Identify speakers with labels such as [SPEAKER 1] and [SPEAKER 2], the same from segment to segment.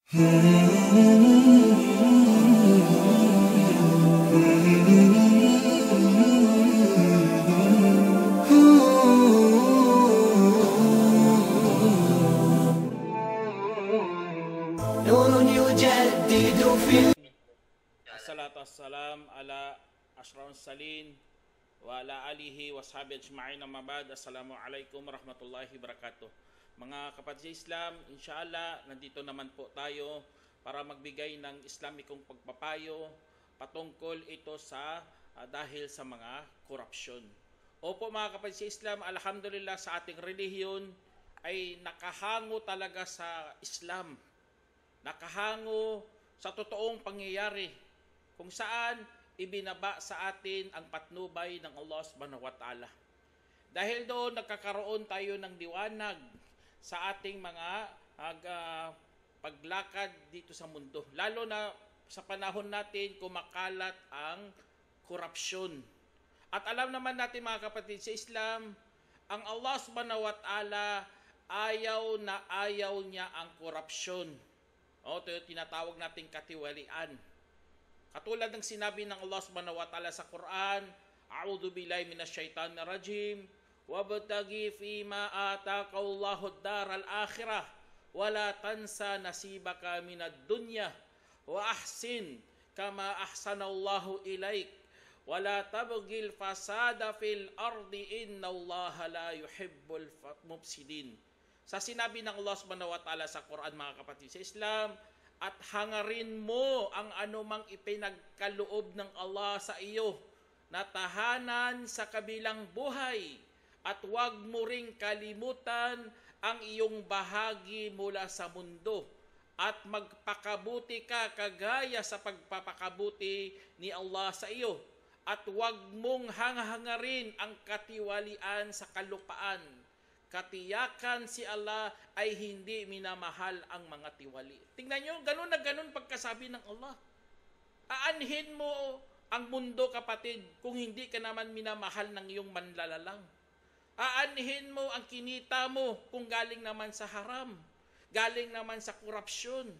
[SPEAKER 1] Assalatu wassalam ala ashrafil salin wa ala alihi wa sahbihi ajma'in, amma ba'd. Assalamualaikum warahmatullahi wabarakatuh. Mga kapatid sa Islam, inshallah nandito naman po tayo para magbigay ng Islamikong pagpapayo patungkol ito sa dahil sa mga korupsyon. Opo mga kapatid sa Islam, alhamdulillah sa ating relihiyon ay nakahango talaga sa Islam. Nakahango sa totoong pangyayari kung saan ibinaba sa atin ang patnubay ng Allah subhanahu wa ta'ala. Dahil doon nagkakaroon tayo ng liwanag sa ating mga paglakad dito sa mundo. Lalo na sa panahon natin kumakalat ang korupsyon. At alam naman natin mga kapatid sa Islam, ang Allah subhanahu wa ta'ala ayaw na ayaw niya ang korupsyon. Ito yung tinatawag nating katiwalian. Katulad ng sinabi ng Allah subhanahu wa ta'ala sa Quran, A'udhu billahi minasyaitanir rajim, wabtaghi fima ataqallahu ad-daral akhirah, wala tansa nasibaka minad dunya, wa ahsin kama ahsanallahu ilaik, wala tabghil fasada fil ardi innallaha la yuhibbul mufsidin. Sa sinabi ng Allah subhanahu wa ta'ala sa Quran mga kapatid sa Islam, at hangarin mo ang anumang ipinagkaloob ng Allah sa iyo na tahanan sa kabilang buhay, at huwag mo ring kalimutan ang iyong bahagi mula sa mundo, at magpakabuti ka kagaya sa pagpapakabuti ni Allah sa iyo, at huwag mong hanghangarin ang katiwalian sa kalupaan. Katiyakan si Allah ay hindi minamahal ang mga tiwali. Tingnan nyo, ganun na ganun pagkasabi ng Allah. Aanhin mo ang mundo, kapatid, kung hindi ka naman minamahal ng iyong manlalalang. Aanhin mo ang kinita mo kung galing naman sa haram, galing naman sa korupsyon.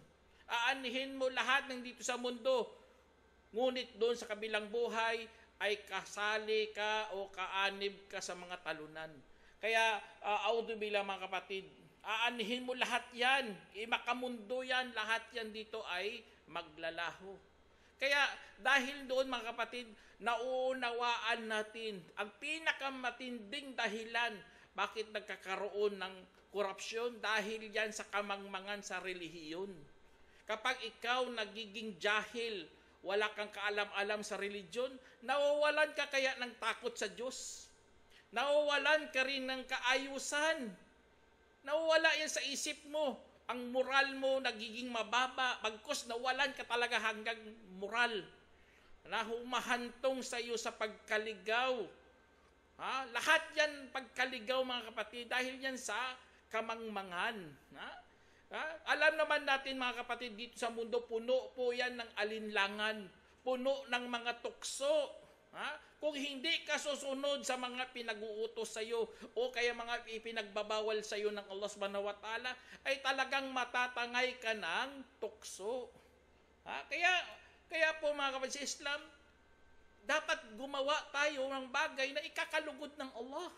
[SPEAKER 1] Aanhin mo lahat ng dito sa mundo, ngunit doon sa kabilang buhay ay kasali ka o kaanib ka sa mga talunan. Kaya, audubila mga kapatid, aanhin mo lahat yan, makamundo yan, lahat yan dito ay maglalaho. Kaya, dahil doon mga kapatid, nauunawaan natin ang pinakamatinding dahilan bakit nagkakaroon ng korupsyon, dahil yan sa kamangmangan sa relihiyon. Kapag ikaw nagiging jahil, wala kang kaalam-alam sa religion, nawawalan ka kaya ng takot sa Diyos. Nawawalan ka rin ng kaayusan. Nawawala yan sa isip mo. Ang moral mo nagiging mababa. Bagkus nawalan ka talaga hanggang moral na humahantong sa iyo sa pagkaligaw. Lahat yan pagkaligaw mga kapatid, dahil yan sa kamangmangan. Alam naman natin mga kapatid, dito sa mundo puno po yan ng alinlangan, puno ng mga tukso. Kung hindi ka susunod sa mga pinag-uutos sa iyo o kaya mga ipinagbabawal sa iyo ng Allah subhanahu wa ta'ala, ay talagang matatangay ka ng tukso. Kaya po mga kapatid sa Islam, dapat gumawa tayo ng bagay na ikakalugod ng Allah.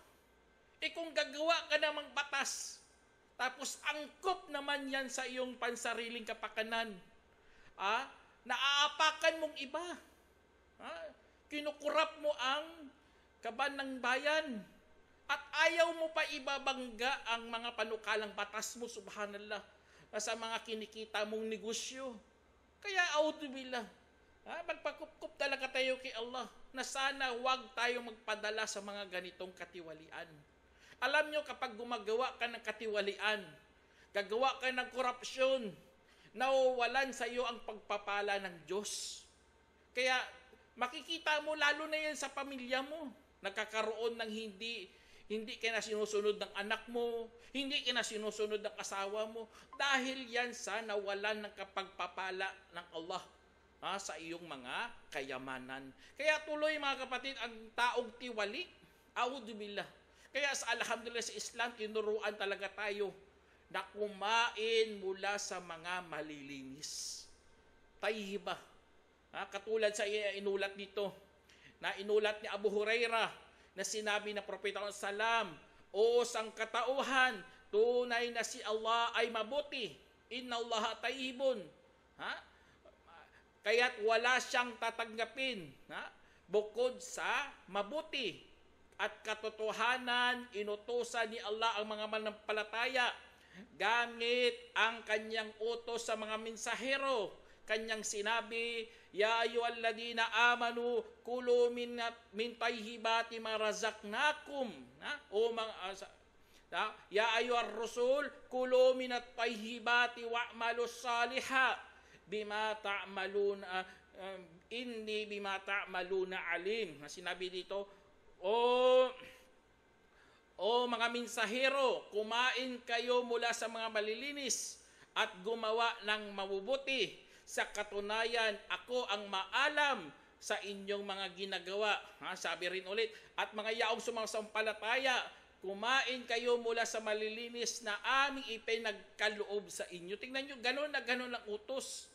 [SPEAKER 1] Kung gagawa ka namang batas, tapos angkop naman yan sa iyong pansariling kapakanan, naaapakan mong iba, kinukurap mo ang kaban ng bayan, at ayaw mo pa ibabangga ang mga panukalang batas mo, subhanallah, sa mga kinikita mong negosyo. Kaya audubillah, magpakup-kup talaga tayo kay Allah na sana wag tayo magpadala sa mga ganitong katiwalian. Alam nyo, kapag gumagawa ka ng katiwalian, gagawa ka ng korupsyon, nawawalan sa iyo ang pagpapala ng Diyos. Kaya makikita mo lalo na yan sa pamilya mo. Nagkakaroon ng hindi ka na sinusunod ng anak mo, hindi ka na sinusunod ng asawa mo, dahil yan sa nawalan ng kapagpapala ng Allah sa iyong mga kayamanan. Kaya tuloy mga kapatid, ang taong tiwali, audubillah. Kaya sa alhamdulillah sa Islam, tinuruan talaga tayo na kumain mula sa mga malilinis. Tayyiba. Katulad sa inulat dito, na inulat ni Abu Hurairah na sinabi ng Propeta Sallam, o sangkatauhan, tunay na si Allah ay mabuti. Inna Allah tayyibun. Kaya't wala siyang tatanggapin bukod sa mabuti. At katotohanan, inutusan ni Allah ang mga manampalataya gamit ang kanyang utos sa mga mensahero. Kanyang sinabi, ya ayyuhalladhina amanu kulu min tayyibati ma razaqnakum. O mga ya ayyuhar rusul kulu minat tayyibati wa'malus salihah bima ta'maluna inni bima ta'maluna alim. Sinabi dito, O mga mensahero, kumain kayo mula sa mga malilinis at gumawa ng mabubuti. Sa katunayan, ako ang maalam sa inyong mga ginagawa. Sabi rin ulit, at mga yaong sumasampalataya, kumain kayo mula sa malilinis na aming ipinagkaloob sa inyo. Tingnan nyo, ganun na ganun ang utos.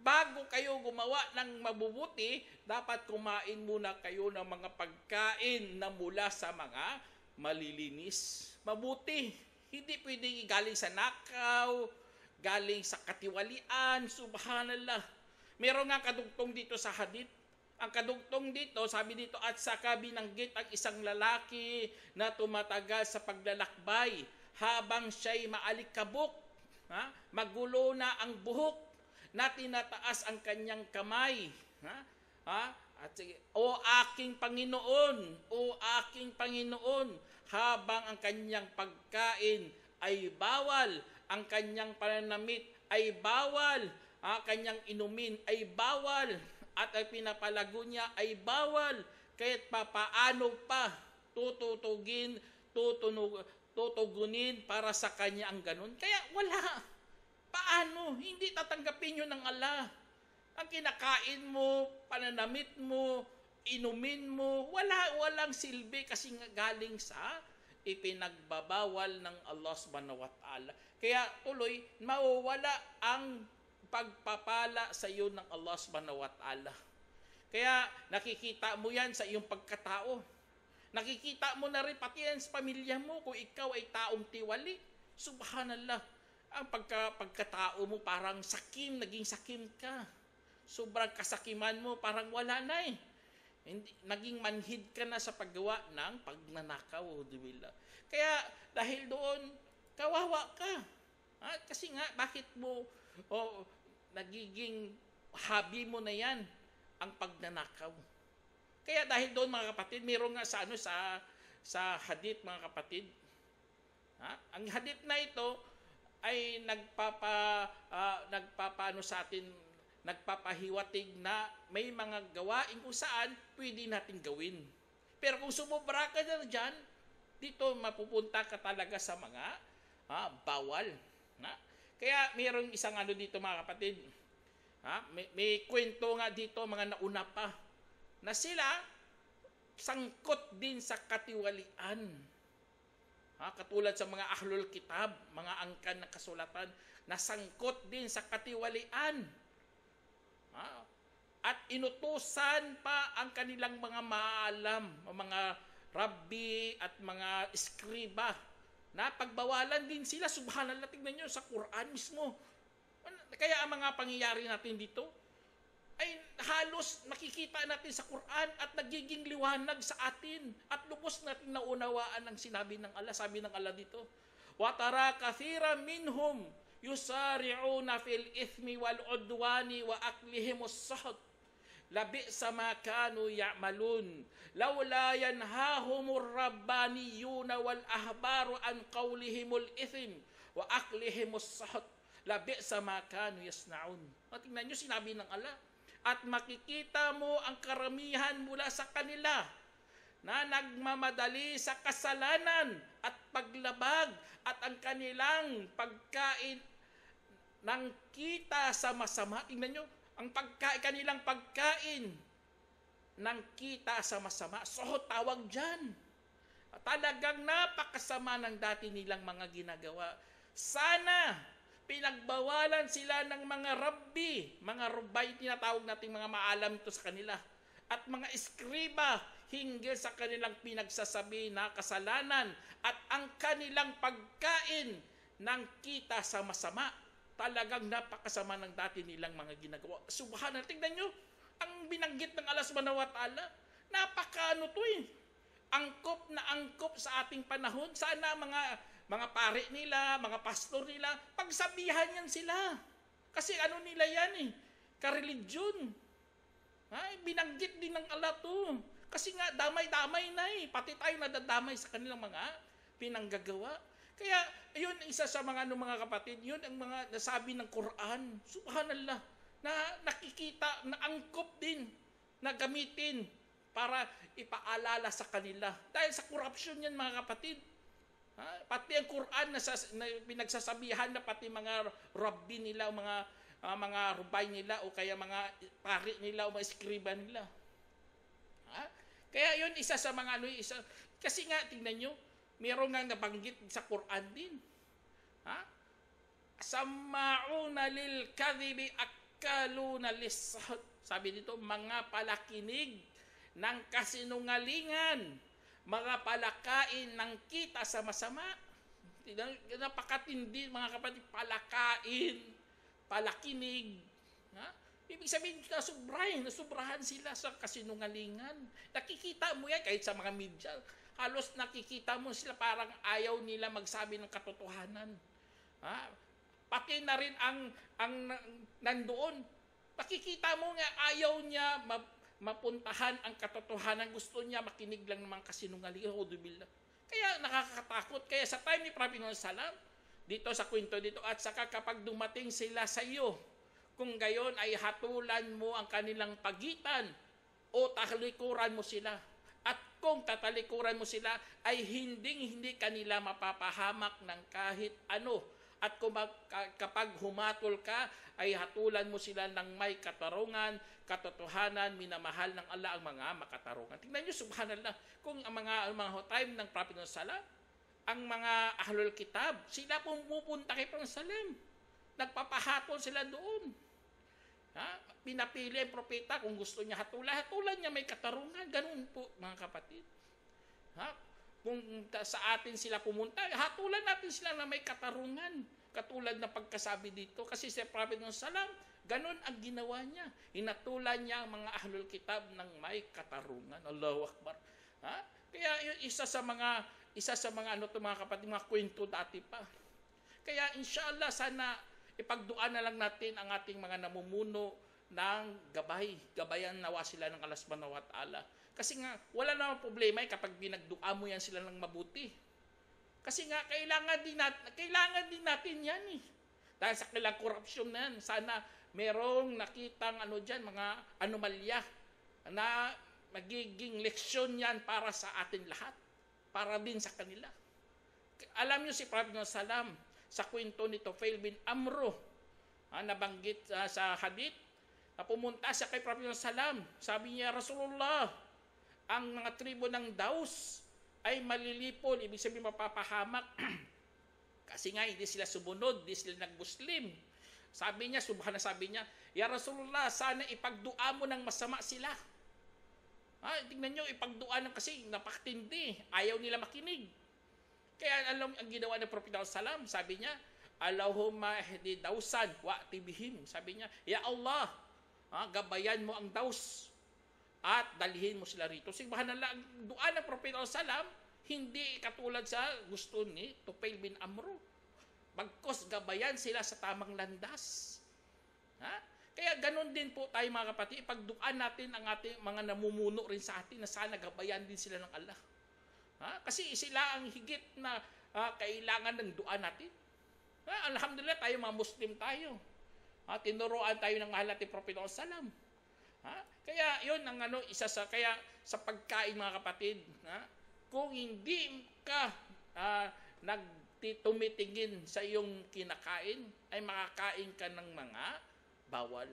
[SPEAKER 1] Bago kayo gumawa ng mabubuti, dapat kumain muna kayo ng mga pagkain na mula sa mga malilinis. Mabuti. Hindi pwedeng galing sa nakaw, galing sa katiwalian. Subhanallah. Meron nga kadugtong dito sa hadith. Ang kadugtong dito, sabi dito, at saka binanggit ang isang lalaki na tumatagal sa paglalakbay habang siya'y maalikabok. Magulo na ang buhok na tinataas ang kanyang kamay. At sige, o aking Panginoon, habang ang kanyang pagkain ay bawal, ang kanyang pananamit ay bawal, kanyang inumin ay bawal, at ang pinapalago niya ay bawal, kahit papaano pa tutugunin para sa kanya ang ganun. Kaya wala. Paano? Hindi tatanggapin yun ng Allah. Ang kinakain mo, pananamit mo, inumin mo, walang silbi kasi galing sa ipinagbabawal ng Allah subhanahu wa ta'ala. Kaya tuloy, mawawala ang pagpapala sa iyo ng Allah subhanahu wa ta'ala. Kaya nakikita mo yan sa iyong pagkatao. Nakikita mo na rin pati yan sa pamilya mo kung ikaw ay taong tiwali. Subhanallah. Ang pagkatao mo parang sakim, naging sakim ka. Sobrang kasakiman mo, parang wala na eh. Naging manhid ka na sa paggawa ng pagnanakaw. Kaya dahil doon, kawawa ka. Kasi nga, bakit mo nagiging hobby mo na yan, ang pagnanakaw. Kaya dahil doon mga kapatid, mayroon nga sa hadith mga kapatid. Ang hadith na ito, ay nagpapaano sa atin, nagpapahiwatig na may mga gawain kung saan pwede natin gawin. Pero kung sumobra ka na dyan, dito mapupunta ka talaga sa mga bawal. Kaya mayroong isang dito mga kapatid. May kwento nga dito mga nauna pa na sila sangkot din sa katiwalian. Katulad sa mga ahlul kitab, mga angkan na kasulatan, nasangkot din sa katiwalian. At inutusan pa ang kanilang mga maalam, mga rabbi at mga eskriba, na pagbawalan din sila. Subhanallah, tingnan nyo sa Quran mismo. Kaya ang mga pangyayari natin dito, ay halos nakikita natin sa Quran at nagiging liwanag sa atin at lubos natin naunawaan ang sinabi ng Allah. Sabi ng Allah dito, wa tara kathiran minhum yusari'una fil ithmi wal udwani wa aklihimus saht labi'sa ma kanu ya'malun laula yanhahumur rabbaniyuna wal ahbaru an qawlihimul ithim wa aklihimus saht labi'sa ma kanu yasna'un. Tingnan nyo, sinabi ng Allah, at makikita mo ang karamihan mula sa kanila na nagmamadali sa kasalanan at paglabag at ang kanilang pagkain ng kita sa masama. Tingnan nyo, ang kanilang pagkain ng kita sa masama. So, tawag dyan. Talagang napakasama ng dati nilang mga ginagawa. Sana pinagbawalan sila ng mga rabbi, mga rubbay, tinatawag natin mga maalam ito sa kanila, at mga eskriba hinggil sa kanilang pinagsasabi na kasalanan at ang kanilang pagkain ng kita sa masama. Talagang napakasama ng dati nilang mga ginagawa. Subhanallah, tingnan nyo, ang binanggit ng Allah subhanahu wa ta'ala, napakaano to eh. Angkop na angkop sa ating panahon. Sana mga pare nila, mga pastor nila, pagsabihan yan sila. Kasi ano nila yan eh, kareligion. Binanggit din ng Allah to. Kasi nga, damay-damay na eh. Pati tayo nadadamay sa kanilang mga pinanggagawa. Kaya, yun, isa sa mga kapatid, yun ang mga nasabi ng Quran. Subhanallah, na nakikita, na angkop din, na gamitin para ipaalala sa kanila. Dahil sa corruption yan, mga kapatid. Pati ang Quran na pinagsasabihan na pati mga rabbi nila, o mga rubay nila, o kaya mga pari nila, o mga eskriba nila. Kaya yun, isa sa mga kasi nga, tingnan nyo, meron nga nabanggit sa Quran din. Sama'una lil kadhibi akaluna lis-sahut. Sabi dito, mga palakinig ng kasinungalingan, mga palakain ng kita sa masama. Napakatindi, mga kapatid, palakain, palakinig. Ibig sabihin, nasubrahan sila sa kasinungalingan. Nakikita mo yan kahit sa mga media. Halos nakikita mo sila parang ayaw nila magsabi ng katotohanan. Pati na rin ang nandoon. Nakikita mo nga ayaw niya mapuntahan ang katotohanan. Gusto niya makinig lang ng mga kasinungalingan. Kaya nakakatakot. Kaya sa time ni Prophet Muhammad Sallam, dito sa kwento dito, at saka kapag dumating sila sa iyo, kung gayon ay hatulan mo ang kanilang pagitan o talikuran mo sila. At kung tatalikuran mo sila, ay hindi kanila mapapahamak ng kahit ano. At kapag humatol ka, ay hatulan mo sila ng may katarungan, katotohanan, minamahal ng Allah ang mga makatarungan. Tingnan nyo, subhanallah, kung ang mga time ng Prophet Sallam, ang mga ahlul kitab, sila pumupunta kay Prophet Sallam. Nagpapahatol sila doon. Pinapili ang propeta kung gusto niya hatulan niya may katarungan. Ganun po, mga kapatid. Kung sa atin sila pumunta, hatulan natin sila na may katarungan. Katulad na pagkasabi dito. Kasi si Prophet Sallam, ganun ang ginawa niya. Hinatulan niya ang mga ahlul kitab ng may katarungan. Allahu Akbar. Kaya isa sa mga mga kapatid, mga kwento dati pa. Kaya inshallah, sana ipagduan na lang natin ang ating mga namumuno ng gabayan nawa sila ng Allah subhanahu wa ta'ala. Kasi nga, wala namang problema kapag binagdua mo yan sila ng mabuti. Kasi nga, kailangan din natin yan eh. Dahil sa kailang korupsyon na yan, sana merong nakitang mga anomalya na magiging leksyon yan para sa atin lahat. Para din sa kanila. Alam nyo si Prophet Sallam, sa kwento ni Tufail bin Amro, nabanggit sa hadith, na pumunta siya kay Prophet Sallam. Sabi niya, Rasulullah, ang mga tribo ng Daus ay malilipol, ibig sabihin mapapahamak. Kasi nga, hindi sila sumunod, hindi sila nag-Muslim. Sabi niya, sabi niya, Ya Rasulullah, sana ipagdua mo ng masama sila. Tingnan nyo, ipagdua ng kasi napakatindi, ayaw nila makinig. Kaya alam ang ginawa ng Prophet Sallam, sabi niya, Allahumma ihdi dausan wa tibihim. Sabi niya, Ya Allah, gabayan mo ang Daus at dalhin mo sila rito. Subhanallah, ang dua ng Prophet Sallam, hindi katulad sa gusto ni Tufail bin Amro. Bagkos gabayan sila sa tamang landas. Kaya ganun din po tayo, mga kapatid, ipagduan natin ang ating mga namumuno rin sa atin na sana gabayan din sila ng Allah. Kasi sila ang higit na kailangan ng dua natin. Alhamdulillah, tayo mga Muslim tayo. Tinuruan tayo ng mahal natin Prophet Sallam. Kaya yun ang isa sa kaya sa pagkain, mga kapatid, kung hindi ka tumitingin sa iyong kinakain, ay makakain ka ng mga bawal.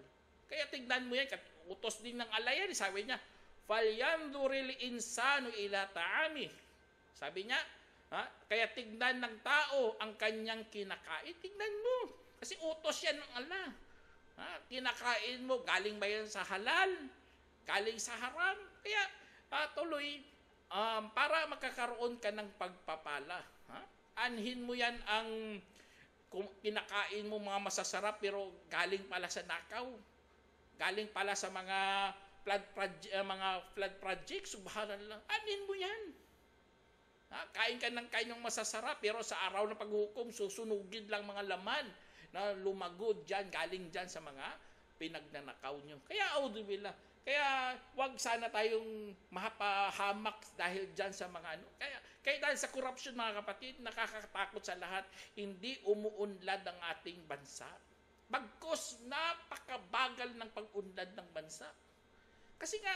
[SPEAKER 1] Kaya tignan mo yan, utos din ng Allah yan, sabi niya, falyanzuril insanu ila ta'ami. Sabi niya, Kaya tignan ng tao ang kanyang kinakain. Tignan mo. Kasi utos yan ng Allah. Kinakain mo, galing ba yan sa halal? Galing sa haram? Kaya tuloy, para makakaroon ka ng pagpapala. Anhin mo yan ang kung kinakain mo mga masasarap pero galing pala sa nakaw. Galing pala sa mga flood project, subhanallah. Anhin mo yan. Kain ka ng kain ng masasarap pero sa araw ng paghukom susunugin lang mga laman na lumagod dyan, galing dyan sa mga pinagnanakaw nyo. Kaya auzubillah. Kaya wag sana tayong mapahamak dahil dyan sa mga ano. Kaya dahil sa corruption mga kapatid, nakakatakot sa lahat, hindi umuunlad ang ating bansa. Bagkus napakabagal ng pag-unlad ng bansa. Kasi nga,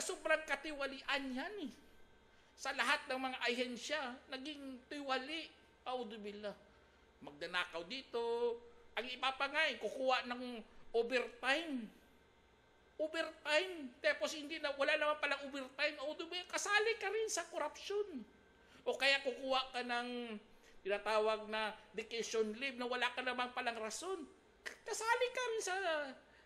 [SPEAKER 1] sobrang katiwalian yan eh. Sa lahat ng mga ahensya, naging tiwali. Auzubillah. Magdanakaw dito. Ang iba pa nga kukuha ng overtime. Overtime. Tapos wala naman palang overtime. Auzubillah, kasali ka rin sa corruption. O kaya kukuha ka ng tinatawag na vacation leave na wala ka naman palang rason. Kasali ka rin sa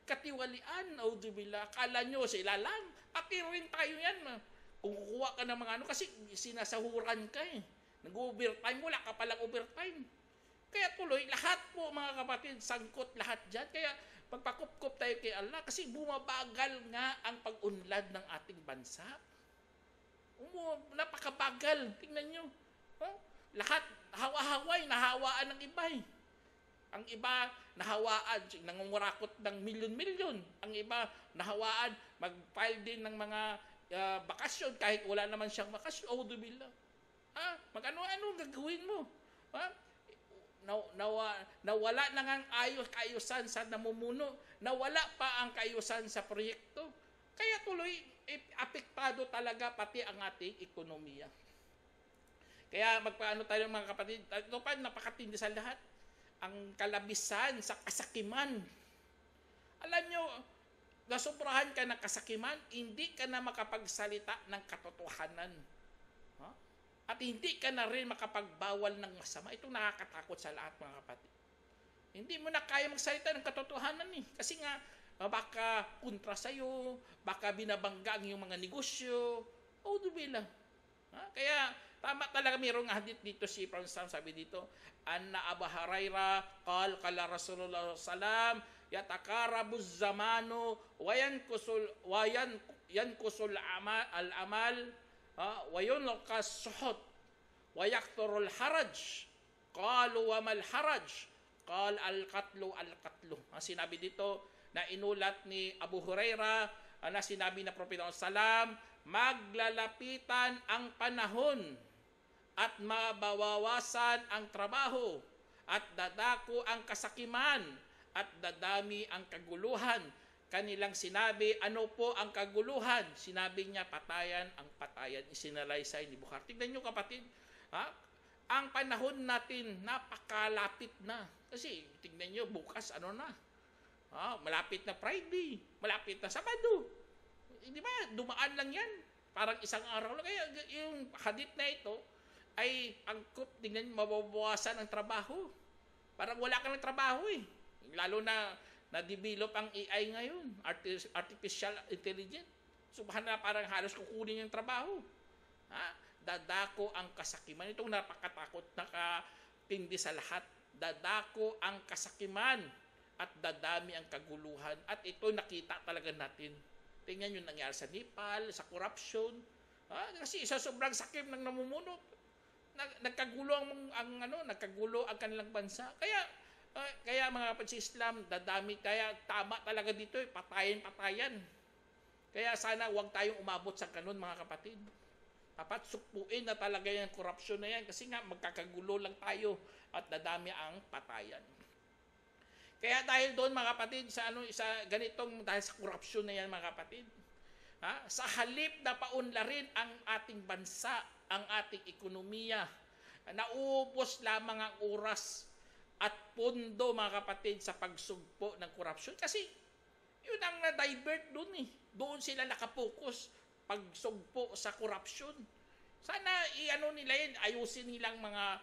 [SPEAKER 1] katiwalian. Auzubillah. Akala nyo sila lang. Aki rin tayo yan. Kung kukuha ka ng mga ano, kasi sinasahuran ka eh. Nag-overtime, wala ka palang overtime. Kaya tuloy, lahat po mga kapatid, sangkot lahat dyan. Kaya pagpakup-kup tayo kay Allah kasi bumabagal nga ang pag-unlad ng ating bansa. Napakabagal. Tingnan nyo. Lahat, hawa-haway, nahawaan ng iba eh. Ang iba, nahawaan, nangungurakot ng milyon-milyon. Ang iba, nahawaan, mag-file din ng mga bakasyon kahit wala naman siyang bakasyon. Auzubillah. Mag-ano-ano gagawin mo? Nawala na nga ang kaayusan sa namumuno. Nawala pa ang kaayusan sa proyekto. Kaya tuloy, apektado talaga pati ang ating ekonomiya. Kaya magpaano tayo mga kapatid, ito pa napakatindi sa lahat. Ang kalabisan sa kasakiman. Alam nyo, nasobrahan ka ng kasakiman, hindi ka na makapagsalita ng katotohanan. At hindi ka na rin makapagbawal ng masama. Ito nakakatakot sa lahat mga kapatid. Hindi mo na kaya magsalita ng katotohanan eh. Kasi nga, baka kontra sa'yo, baka binabangga ang iyong mga negosyo. Auzubillah. Kaya, tama talaga mayroong hadith dito si Prophet sabi dito, Anna Abu Hurairah, qala Rasulullah sallam, yatakarabuz zamanu, yankusul al-amal, wayunqas suhut, wayakturul haraj. Qalu wa mal haraj? Qal al-qatlu al-qatlu. Sinabi dito na inulat ni Abu Hurairah na sinabi na Propeta sallam, maglalapitan ang panahon at mabawawasan ang trabaho at dadako ang kasakiman at dadami ang kaguluhan. Kanilang sinabi, ano po ang kaguluhan? Sinabi niya, patayan ang patayan. Isinalaysay ni Bukhari. Tignan niyo kapatid, ang panahon natin napakalapit na. Kasi tignan niyo, bukas ano na? Malapit na Friday, malapit na Sabado. Di ba? Dumaan lang yan. Parang isang araw lang. Kaya yung hadith na ito ay angkop, tingnan niyo, mababawasan ang trabaho. Parang wala ka ng trabaho eh. Lalo na na-develop ang AI ngayon, artificial intelligence. Subhanallah, parang halos kukunin yung trabaho. Dadako ang kasakiman. Itong napakatakot, nakatindi sa lahat. Dadako ang kasakiman at dadami ang kaguluhan. At ito nakita talaga natin. Tingnan yung nangyari sa Nepal, sa corruption. Kasi isa sobrang sakim ng namumuno. Nagkagulo nagkagulo ang kanilang bansa. Kaya mga kapatid sa Islam, dadami, kaya tama talaga dito, patayan. Kaya sana huwag tayong umabot sa ganun mga kapatid. Dapat sukpuin na talaga yung corruption na yan kasi nga magkakagulo lang tayo at dadami ang patayan. Kaya dahil doon mga kapatid, dahil sa corruption na yan mga kapatid, sa halip na paunlarin ang ating bansa, ang ating ekonomiya, naubos lamang ang oras at pondo mga kapatid sa pagsugpo ng corruption. Kasi yun ang na-divert doon eh. Doon sila nakapokus, pagsugpo sa corruption. Sana i-ano nila yun, ayusin nilang mga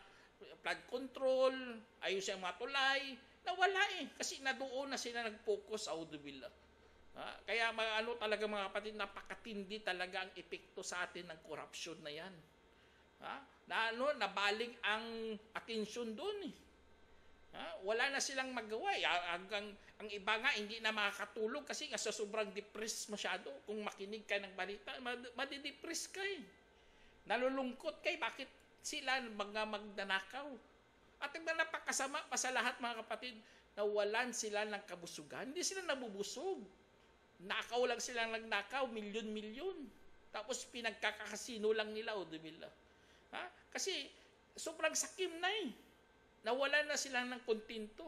[SPEAKER 1] flood control, ayusin ang mga tulay. Nawala eh. Kasi nadoon na sila nag-focus, audubillah. Kaya ano talaga mga kapatid, napakatindi talaga ang epekto sa atin ng corruption na yan. Nabaling ang atensyon doon eh. Wala na silang magawa. Hanggang ang iba nga hindi na makakatulog kasi nga sa sobrang depressed masyado. Kung makinig ka ng balita, madidepress ka eh. Nalulungkot kay bakit sila mga magnanakaw. At ang napakasama pa sa lahat mga kapatid, nawalan sila ng kabusugan. Hindi sila nabubusog. Nakaw lang sila nagnakaw, milyon-milyon. Tapos pinagkakasino lang nila, audubillah. Kasi sobrang sakim na eh. Nawalan na sila ng kontento.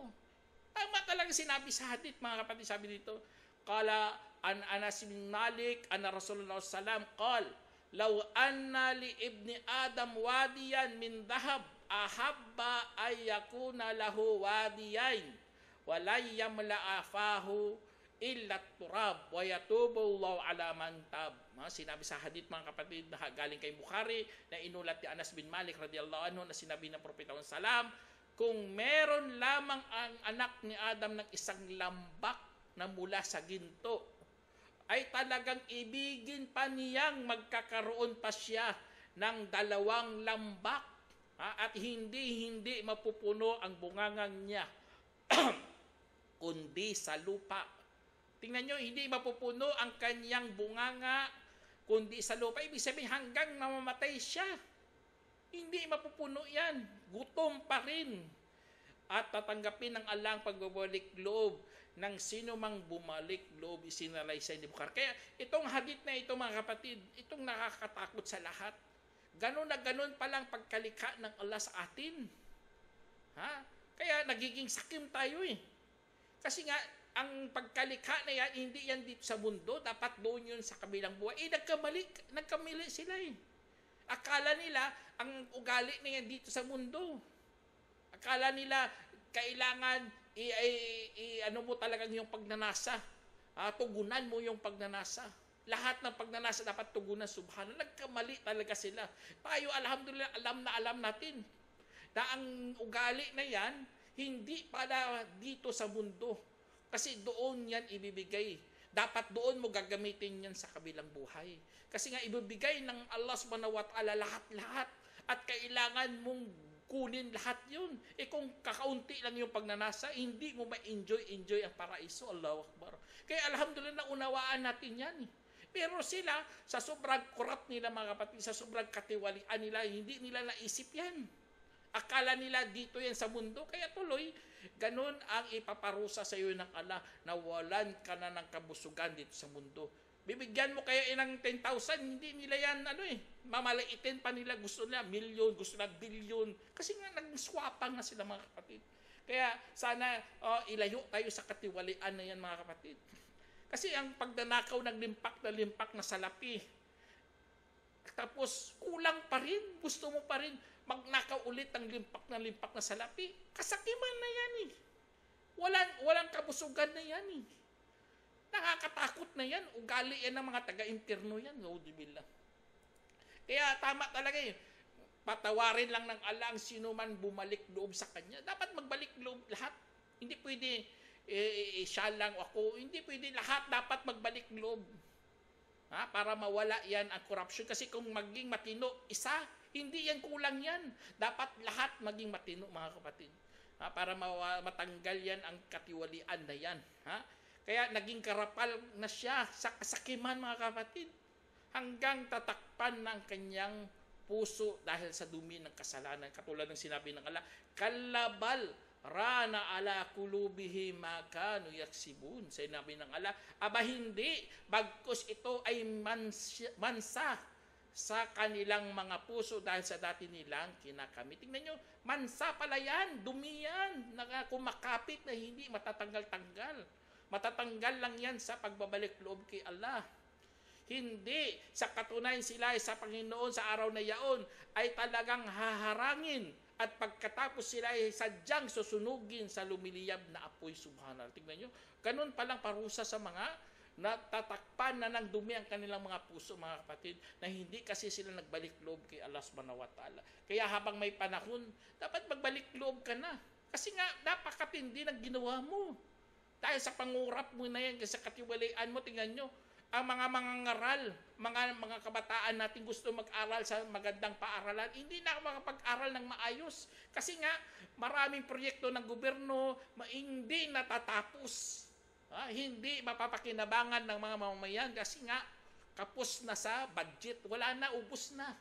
[SPEAKER 1] Tama talaga sinabi sa hadith, mga kapatid, sabi dito, Qala an Anas bin Malik, anna Rasulullah sallam, qal, law anna li ibni Adam wadiyan min dhahab, ahabba ay yakuna lahu wadiyain, walay yamla'afahu illa turab, wa yatubu Allah ala man tab. Sinabi sa hadith, mga kapatid, na galing kay Bukhari, na inulat ni Anas bin Malik radiyallahu anhu, na sinabi ng Propeta sallam, kung meron lamang ang anak ni Adam ng isang lambak na mula sa ginto, ay talagang ibigin pa niyang magkakaroon pa siya ng 2 lambak at hindi mapupuno ang bungangang niya kundi sa lupa. Tingnan nyo, hindi mapupuno ang kanyang bunganga kundi sa lupa. Ibig sabihin hanggang mamamatay siya. Hindi mapupuno yan. Gutom pa rin. At tatanggapin ng Allah ang pagbabalik loob ng sino mang bumalik loob, isinalaysay ni Bukhari. Kaya itong hadith na ito, mga kapatid, itong nakakatakot sa lahat. Ganon na ganon palang pagkalikha ng Allah sa atin. Kaya nagiging sakim tayo eh. Kasi nga, ang pagkalikha na yan, hindi yan dito sa mundo, dapat doon yun sa kabilang buhay. Nagkamali sila eh. Akala nila, ang ugali na yan dito sa mundo. Akala nila, kailangan ano mo talagang yung pagnanasa. Tugunan mo yung pagnanasa. Lahat ng pagnanasa dapat tugunan, subhanallah. Nagkamali talaga sila. Tayo, alhamdulillah, alam natin na ang ugali na yan, hindi para dito sa mundo. Kasi doon yan ibibigay. Dapat doon mo gagamitin yan sa kabilang buhay. Kasi nga ibibigay ng Allah subhanahu wa ta'ala lahat-lahat. At kailangan mong kunin lahat yun. Kung kakaunti lang yung pagnanasa, hindi mo ma-enjoy ang paraiso. Allahu Akbar. Kaya alhamdulillah, naunawaan natin yan. Pero sila, sa sobrang corrupt nila mga kapatid, sa sobrang katiwalian nila, hindi nila naisip yan. Akala nila dito yan sa mundo, kaya tuloy, ganun ang ipaparusa sa iyo ng Allah, na walan ka na ng kabusugan dito sa mundo. Bibigyan mo kaya ng 10,000, hindi nila yan, mamalaitin pa nila, gusto nila milyon, gusto nila bilyon, kasi nga nag-swapan na sila mga kapatid. Kaya sana ilayo tayo sa katiwalian na yan mga kapatid. Kasi ang pagdanakaw ng limpak na salapi, tapos kulang pa rin, gusto mo pa rin magnakaw ulit ng limpak na salapi, kasakiman na yan eh. Walang kabusugan na yan eh. Nakakatakot na yan. Ugali yan ng mga taga-impierno yan. Naudibillah. Kaya tama talaga eh. Patawarin lang ng Allah ang sino man bumalik loob sa kanya. Dapat magbalik loob lahat. Hindi pwede siya lang ako. Hindi pwede lahat dapat magbalik loob. Para mawala yan ang corruption. Kasi kung maging matino, isa, hindi yan kulang yan. Dapat lahat maging matino, mga kapatid. Para matanggal yan ang katiwalian na yan. Kaya naging karapal na siya sa kasakiman, mga kapatid. Hanggang tatakpan ng kanyang puso dahil sa dumi ng kasalanan. Katulad ng sinabi ng Allah, kalabal rana ala kulubihi makanu yaksibun. Sinabi ng Allah, aba hindi, bagkus ito ay mansa sa kanilang mga puso dahil sa dati nilang kinakamit. Tingnan nyo, mansa pala yan, dumi yan, kumakapit na hindi matatanggal-tanggal. Matatanggal lang yan sa pagbabalik loob kay Allah. Hindi sa katunayan sila sa Panginoon sa araw na yaon ay talagang haharangin at pagkatapos sila ay sadyang susunugin sa lumiliyab na apoy, subhanallah. Tingnan nyo, ganun palang parusa sa mga natatakpan na ng dumi ang kanilang mga puso, mga kapatid, na hindi kasi sila nagbalik loob kay Allah subhanahu wa ta'ala. Kaya habang may panahon, dapat magbalik loob ka na. Kasi nga, napakatindi ng ginawa mo. Dahil sa pangurap mo na yan, sa katiwalaan mo, tingnan nyo, ang mga ngaral, mga kabataan natin gusto mag-aral sa magandang paaralan, hindi na makapag-aral ng maayos. Kasi nga, maraming proyekto ng gobyerno, hindi natatapos. Hindi mapapakinabangan ng mga mamamayan kasi nga, kapos na sa budget. Wala na, ubos na.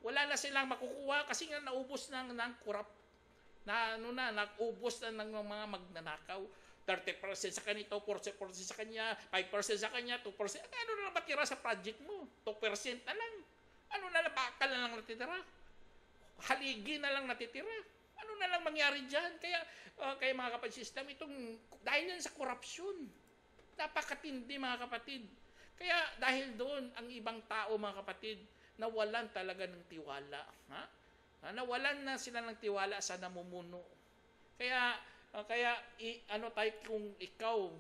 [SPEAKER 1] Wala na silang makukuha kasi nga naubos na ng kurap. Nag-ubos na ng mga magnanakaw. 30% sa kanito, 40% sa kanya, 5% sa kanya, 2%. Ano na lang matira sa project mo? 2% na lang. Ano na lang, bakal na lang natitira? Haligi na lang natitira? Ano na lang mangyari dyan? Kaya mga kapatid, Islam, dahil yan sa korupsyon. Napakatindi, mga kapatid. Kaya dahil doon, ang ibang tao, mga kapatid, nawalan talaga ng tiwala. Nawalan na sila ng tiwala sa namumuno. Kaya kung ikaw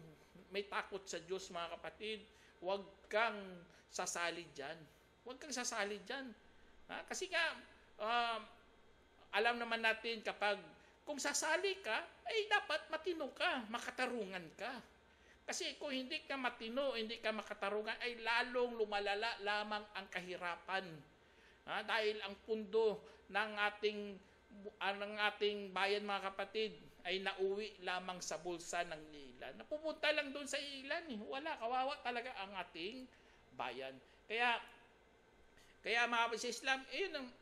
[SPEAKER 1] may takot sa Diyos, mga kapatid, huwag kang sasali dyan. Huwag kang sasali dyan. Kasi nga, alam naman natin kung sasali ka, ay dapat matino ka, makatarungan ka. Kasi kung hindi ka matino, hindi ka makatarungan, ay lalong lumalala lamang ang kahirapan. Dahil ang pundo ng ating bayan, mga kapatid, ay nauwi lamang sa bulsa ng ilan. Napupunta lang doon sa ilan. Wala, kawawa talaga ang ating bayan. Kaya mga kapatid sa Islam,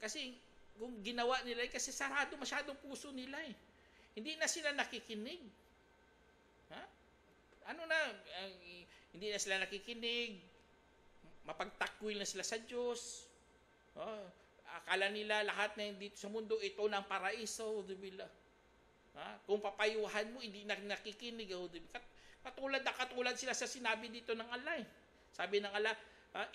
[SPEAKER 1] kasi kung ginawa nila, kasi sarado masyadong puso nila. Hindi na sila nakikinig. Hindi na sila nakikinig. Mapagtakwil na sila sa Diyos. Akala nila lahat na dito sa mundo, ito na ang paraiso. Kung papayuhan mo, hindi na nakikinig. Katulad sila sa sinabi dito ng Allah. Sabi ng Allah,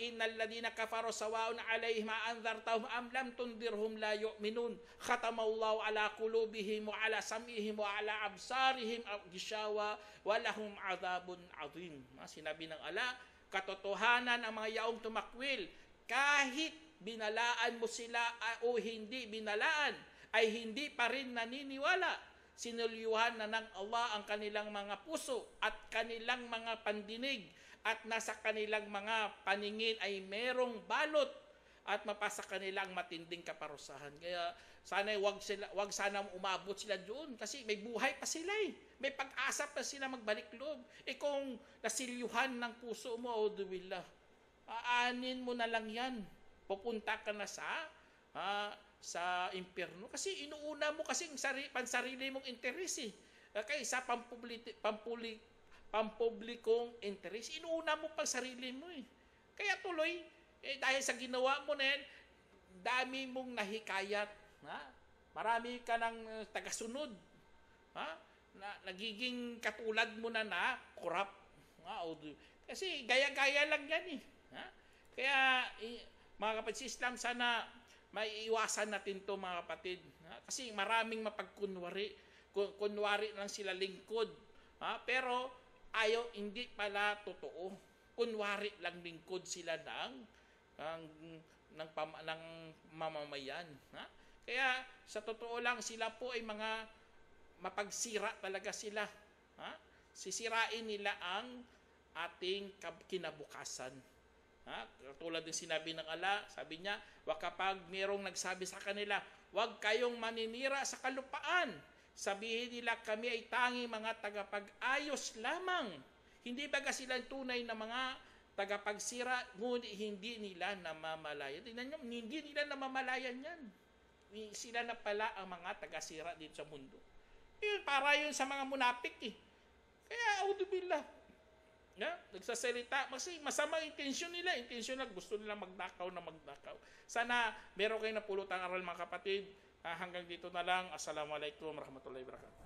[SPEAKER 1] innal ladina kafaru sawaun alayhim anzartahum am lam tundirhum la yu'minun khatamallahu ala qulubihim wa ala sam'ihim wa ala absarihim gishawa wa lahum adhabun adhim. Sinabi ng Allah, katotohanan ang mga yaong tumakwil, kahit binalaan mo sila o hindi binalaan, ay hindi pa rin naniniwala. Sinulyuhan na ng Allah ang kanilang mga puso at kanilang mga pandinig, at nasa kanilang mga paningin ay merong balot, at mapasa kanilang matinding kaparusahan. Kaya wag sana umabot sila doon, kasi may buhay pa sila. May pag-asa pa sila magbalik loob. Kung nasilyuhan ng puso mo, audubillah, aanin mo na lang yan. Pupunta ka na sa impyerno, kasi inuuna mo kasi pansarili mong interes kaysa pampublikong interes. Inuuna mo pang sarili mo Kaya tuloy, dahil sa ginawa mo na yan, dami mong nahikayat. Marami ka ng tagasunod. Nagiging katulad mo na korap. Kasi gaya-gaya lang yan Kaya, mga kapatid sa Islam, sana maiiwasan natin to, mga kapatid. Kasi maraming mapagkunwari. Kunwari lang sila lingkod. Pero hindi pala totoo. Kunwari lang lingkod sila ng mamamayan. Kaya sa totoo lang, sila po ay mga mapagsira talaga sila. Sisirain nila ang ating kinabukasan. Tulad ng sinabi ng Allah, sabi niya, kapag mayroong nagsabi sa kanila, huwag kayong maninira sa kalupaan, sabihin nila, kami ay tanging mga tagapag-ayos lamang. Hindi baga sila tunay na mga tagapagsira, ngunit hindi nila namamalayan. Tingnan niyo, hindi nila namamalayan yan. Sila na pala ang mga tagasira dito sa mundo. Para yun sa mga munapik Kaya, audubillah, nagsasalita, kasi masamang intensyon nila. Intensyon lang, gusto nila magnakaw. Sana meron kayong napulutang aral, mga kapatid. Hanggang dito na lang. Assalamualaikum warahmatullahi wabarakatuh.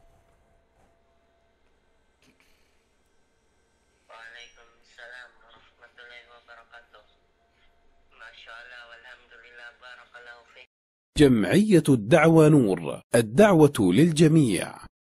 [SPEAKER 2] Waalaikumsalam warahmatullahi wabarakatuh. Masyaallah, walhamdulillah, barakallahu fiik.
[SPEAKER 3] جمعية الدعوة نور، الدعوة للجميع.